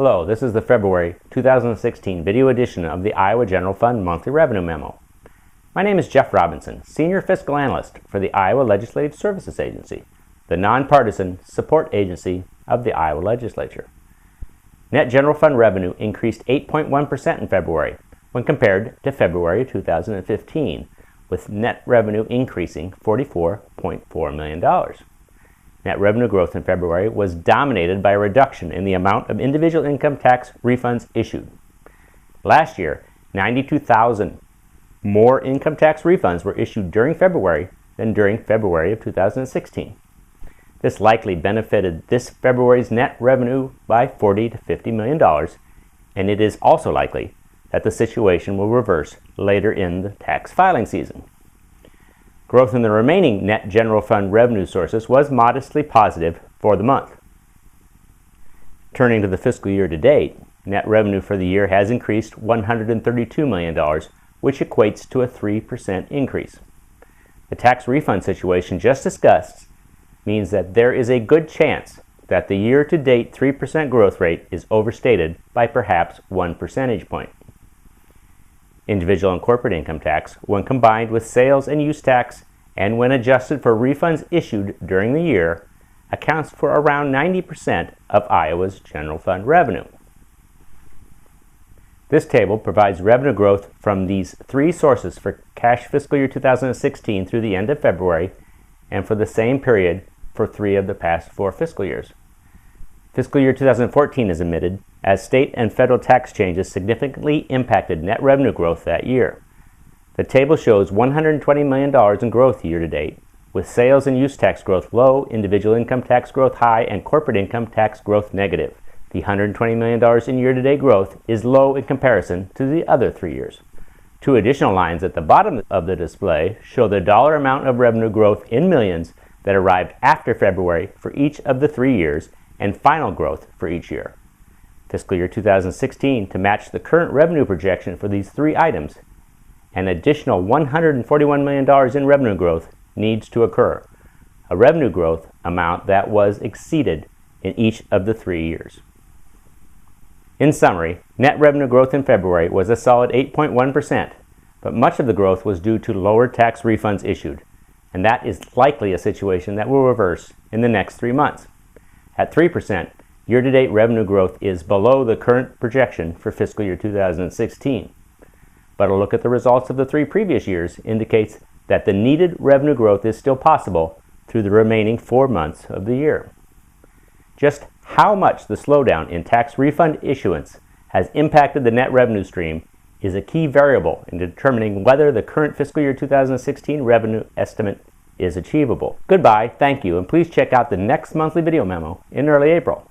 Hello, this is the February 2016 video edition of the Iowa General Fund Monthly Revenue Memo. My name is Jeff Robinson, Senior Fiscal Analyst for the Iowa Legislative Services Agency, the nonpartisan support agency of the Iowa Legislature. Net General Fund revenue increased 8.1% in February when compared to February 2015, with net revenue increasing $44.4 million. Net revenue growth in February was dominated by a reduction in the amount of individual income tax refunds issued. Last year, 92,000 more income tax refunds were issued during February than during February of 2016. This likely benefited this February's net revenue by $40 to $50 million, and it is also likely that the situation will reverse later in the tax filing season. Growth in the remaining net general fund revenue sources was modestly positive for the month. Turning to the fiscal year to date, net revenue for the year has increased $132 million, which equates to a 3% increase. The tax refund situation just discussed means that there is a good chance that the year-to-date 3% growth rate is overstated by perhaps 1 percentage point. Individual and corporate income tax, when combined with sales and use tax and when adjusted for refunds issued during the year, accounts for around 90% of Iowa's general fund revenue. This table provides revenue growth from these three sources for cash fiscal year 2016 through the end of February and for the same period for 3 of the past 4 fiscal years. Fiscal year 2014 is omitted as state and federal tax changes significantly impacted net revenue growth that year. The table shows $120 million in growth year to date, with sales and use tax growth low, individual income tax growth high, and corporate income tax growth negative. The $120 million in year-to-date growth is low in comparison to the other 3 years. 2 additional lines at the bottom of the display show the dollar amount of revenue growth in millions that arrived after February for each of the 3 years and final growth for each year. Fiscal year 2016, to match the current revenue projection for these 3 items, an additional $141 million in revenue growth needs to occur, a revenue growth amount that was exceeded in each of the 3 years. In summary, net revenue growth in February was a solid 8.1%, but much of the growth was due to lower tax refunds issued, and that is likely a situation that will reverse in the next 3 months. At 3%, year-to-date revenue growth is below the current projection for fiscal year 2016. But a look at the results of the 3 previous years indicates that the needed revenue growth is still possible through the remaining 4 months of the year. Just how much the slowdown in tax refund issuance has impacted the net revenue stream is a key variable in determining whether the current fiscal year 2016 revenue estimate is achievable. Goodbye, thank you, and please check out the next monthly video memo in early April.